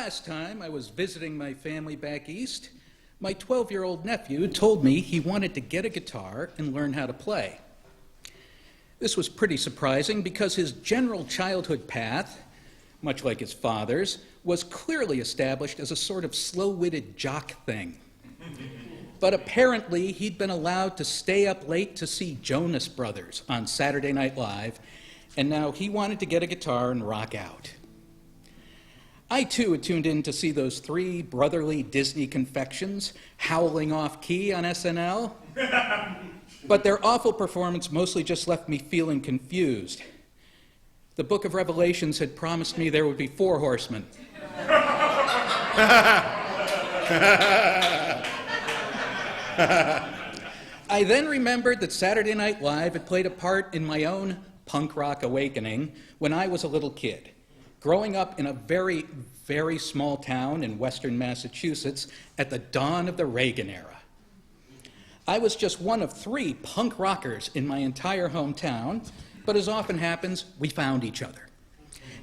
last time I was visiting my family back east, my 12-year-old nephew told me he wanted to get a guitar and learn how to play. This was pretty surprising because his general childhood path, much like his father's, was clearly established as a sort of slow-witted jock thing. But apparently he'd been allowed to stay up late to see Jonas Brothers on Saturday Night Live, and now he wanted to get a guitar and rock out. I too had tuned in to see those three brotherly Disney confections howling off key on SNL, but their awful performance mostly just left me feeling confused. The Book of Revelations had promised me there would be 4 horsemen. I then remembered that Saturday Night Live had played a part in my own punk rock awakening when I was a little kid, growing up in a very, very small town in western Massachusetts at the dawn of the Reagan era. I was just one of 3 punk rockers in my entire hometown, but as often happens, we found each other.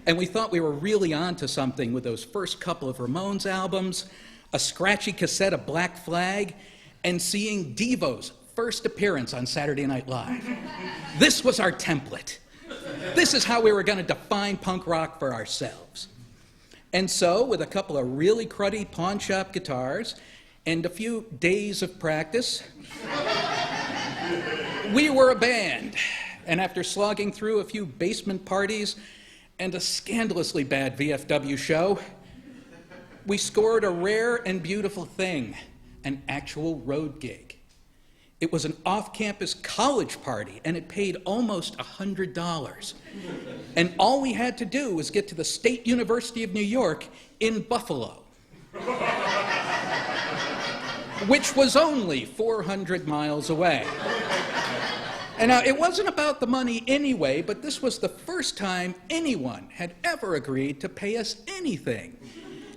And we thought we were really onto something with those first couple of Ramones albums, a scratchy cassette of Black Flag, and seeing Devo's first appearance on Saturday Night Live. This was our template. This is how we were going to define punk rock for ourselves. And so, with a couple of really cruddy pawn shop guitars and a few days of practice, we were a band. And after slogging through a few basement parties and a scandalously bad VFW show, we scored a rare and beautiful thing, an actual road gig. It was an off-campus college party, and it paid almost $100. And all we had to do was get to the State University of New York in Buffalo, which was only 400 miles away. And now, it wasn't about the money anyway, but this was the first time anyone had ever agreed to pay us anything.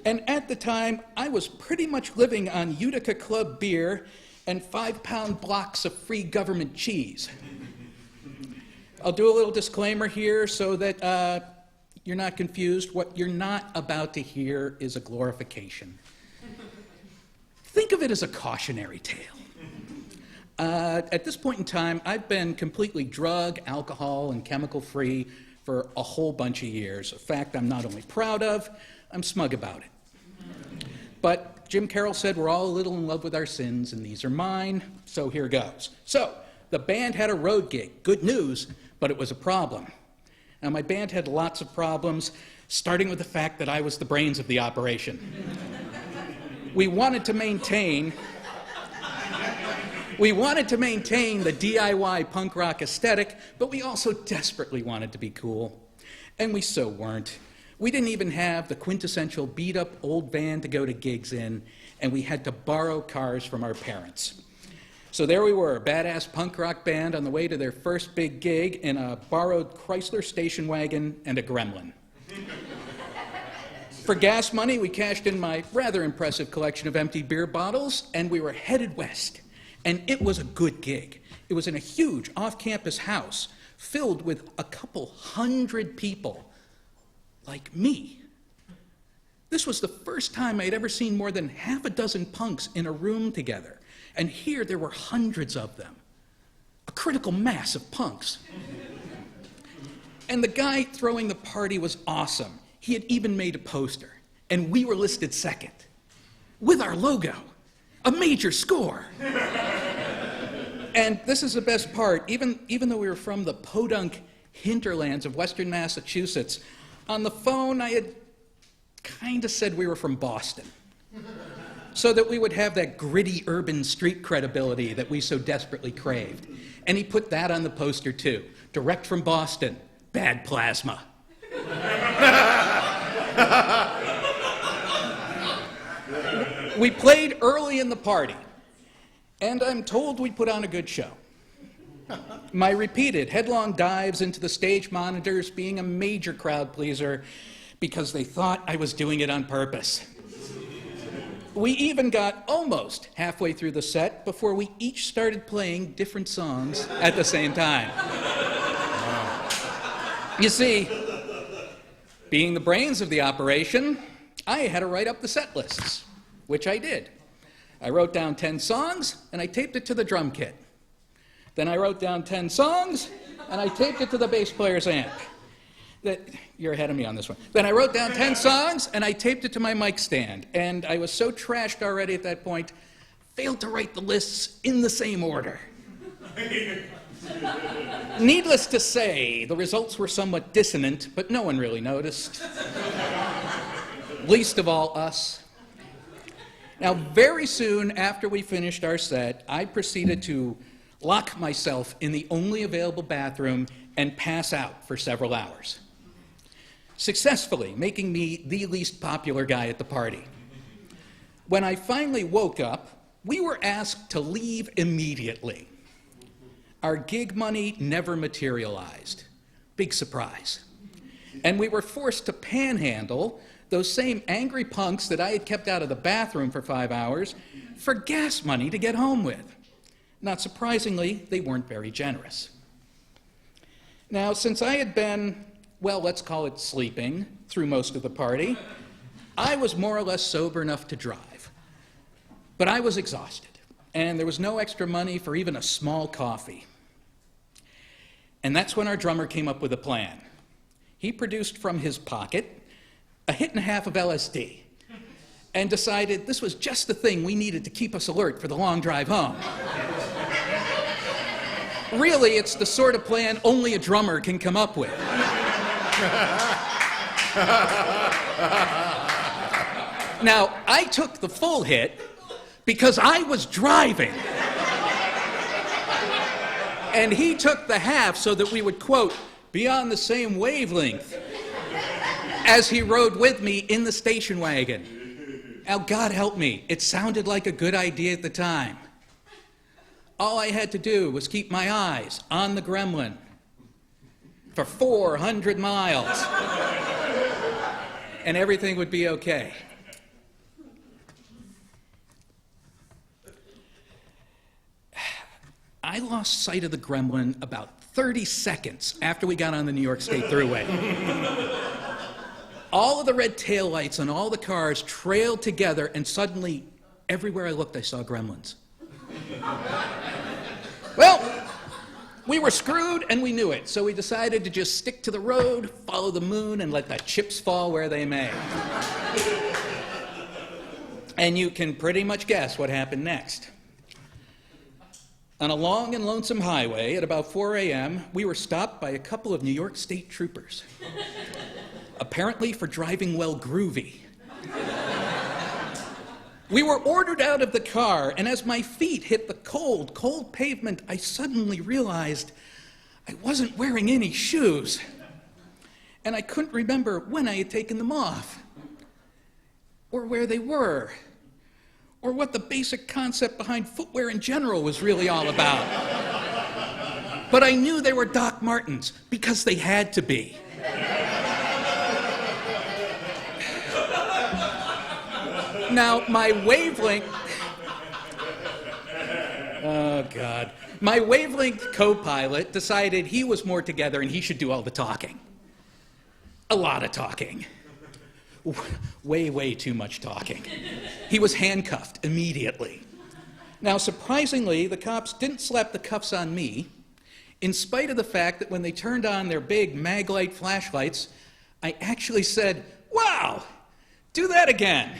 And at the time, I was pretty much living on Utica Club beer and 5-pound blocks of free government cheese. I'll do a little disclaimer here so that you're not confused. What you're not about to hear is a glorification. Think of it as a cautionary tale. At this point in time, I've been completely drug, alcohol, and chemical-free for a whole bunch of years. A fact I'm not only proud of, I'm smug about it. But Jim Carroll said we're all a little in love with our sins, and these are mine, so here goes. So, the band had a road gig. Good news, but it was a problem. Now, my band had lots of problems, starting with the fact that I was the brains of the operation. We wanted to maintain the DIY punk rock aesthetic, but we also desperately wanted to be cool. And we so weren't. We didn't even have the quintessential beat-up old van to go to gigs in, and we had to borrow cars from our parents. So there we were, a badass punk rock band on the way to their first big gig in a borrowed Chrysler station wagon and a Gremlin. For gas money, we cashed in my rather impressive collection of empty beer bottles, and we were headed west. And it was a good gig. It was in a huge off-campus house filled with a couple hundred people like me. This was the first time I'd ever seen more than half a dozen punks in a room together. And here there were hundreds of them. A critical mass of punks. And the guy throwing the party was awesome. He had even made a poster. And we were listed second. With our logo. A major score. And this is the best part. Even though we were from the podunk hinterlands of western Massachusetts, on the phone I had kind of said we were from Boston, so that we would have that gritty urban street credibility that we so desperately craved. And he put that on the poster too. Direct from Boston, bad plasma. We played early in the party, and I'm told we put on a good show. My repeated headlong dives into the stage monitors being a major crowd pleaser because they thought I was doing it on purpose. We even got almost halfway through the set before we each started playing different songs at the same time. You see, being the brains of the operation, I had to write up the set lists, which I did. I wrote down 10 songs, and I taped it to the drum kit. Then I wrote down 10 songs, and I taped it to the bass player's amp. You're ahead of me on this one. Then I wrote down 10 songs, and I taped it to my mic stand. And I was so trashed already at that point, failed to write the lists in the same order. Needless to say, the results were somewhat dissonant, but no one really noticed. Least of all us. Now, very soon after we finished our set, I proceeded to lock myself in the only available bathroom and pass out for several hours, successfully making me the least popular guy at the party. When I finally woke up, we were asked to leave immediately. Our gig money never materialized. Big surprise. And we were forced to panhandle those same angry punks that I had kept out of the bathroom for 5 hours for gas money to get home with. Not surprisingly, they weren't very generous. Now, since I had been, well, let's call it sleeping through most of the party, I was more or less sober enough to drive. But I was exhausted, and there was no extra money for even a small coffee. And that's when our drummer came up with a plan. He produced from his pocket a hit and a half of LSD and decided this was just the thing we needed to keep us alert for the long drive home. Really, it's the sort of plan only a drummer can come up with. Now, I took the full hit because I was driving. And he took the half so that we would, quote, be on the same wavelength as he rode with me in the station wagon. Now, God help me, it sounded like a good idea at the time. All I had to do was keep my eyes on the gremlin for 400 miles, and everything would be okay. I lost sight of the gremlin about 30 seconds after we got on the New York State Thruway. All of the red taillights on all the cars trailed together, and suddenly, everywhere I looked, I saw gremlins. Well, we were screwed, and we knew it, so we decided to just stick to the road, follow the moon, and let the chips fall where they may. And you can pretty much guess what happened next. On a long and lonesome highway at about 4 a.m., we were stopped by a couple of New York State troopers, apparently for driving well groovy. We were ordered out of the car, and as my feet hit the cold, cold pavement, I suddenly realized I wasn't wearing any shoes. And I couldn't remember when I had taken them off, or where they were, or what the basic concept behind footwear in general was really all about. But I knew they were Doc Martens, because they had to be. Now, my wavelength... Oh, God. My wavelength co-pilot decided he was more together and he should do all the talking. A lot of talking. Way, way too much talking. He was handcuffed immediately. Now, surprisingly, the cops didn't slap the cuffs on me, in spite of the fact that when they turned on their big Maglite flashlights, I actually said, "Wow, do that again."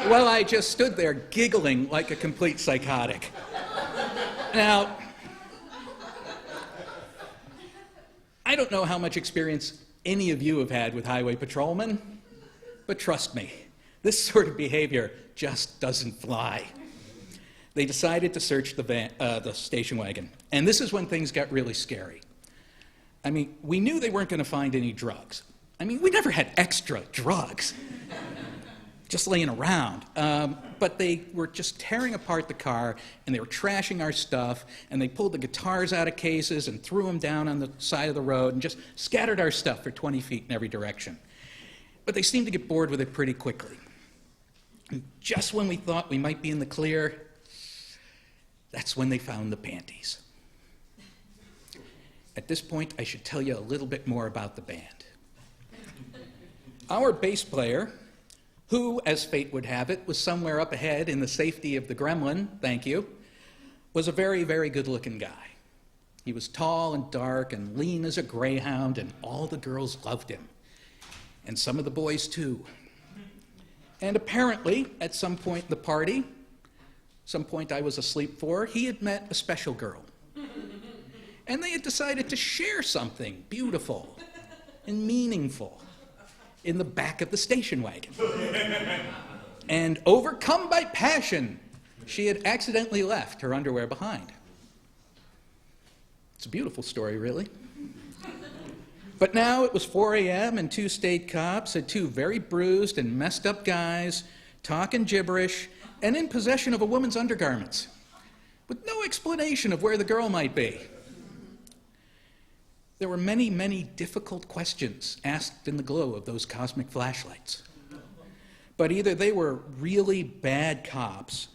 Well, I just stood there giggling like a complete psychotic. Now, I don't know how much experience any of you have had with highway patrolmen, but trust me, this sort of behavior just doesn't fly. They decided to search the station wagon, and this is when things got really scary. I mean, we knew they weren't going to find any drugs. I mean, we never had extra drugs just laying around. But they were just tearing apart the car, and they were trashing our stuff, and they pulled the guitars out of cases and threw them down on the side of the road and just scattered our stuff for 20 feet in every direction. But they seemed to get bored with it pretty quickly. And just when we thought we might be in the clear, That's when they found the panties. At this point, I should tell you a little bit more about the band. Our bass player, who, as fate would have it, was somewhere up ahead in the safety of the Gremlin, thank you, was a very, very good-looking guy. He was tall and dark and lean as a greyhound, and all the girls loved him. And some of the boys, too. And apparently, at some point in the party, some point I was asleep for, he had met a special girl. And they had decided to share something beautiful and meaningful in the back of the station wagon. And overcome by passion, she had accidentally left her underwear behind. It's a beautiful story, really. But now it was 4 a.m. and 2 state cops had 2 very bruised and messed up guys talking gibberish and in possession of a woman's undergarments, with no explanation of where the girl might be. There were many, many difficult questions asked in the glow of those cosmic flashlights. But either they were really bad cops,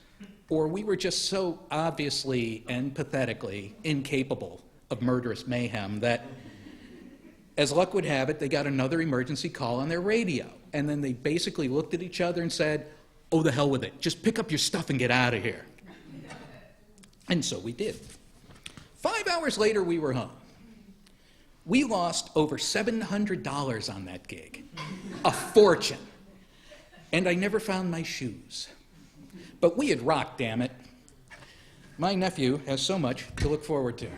or we were just so obviously and pathetically incapable of murderous mayhem that, as luck would have it, they got another emergency call on their radio. And then they basically looked at each other and said, "Oh, the hell with it. Just pick up your stuff and get out of here." And so we did. 5 hours later, we were home. We lost over $700 on that gig. A fortune. And I never found my shoes. But we had rocked, damn it. My nephew has so much to look forward to.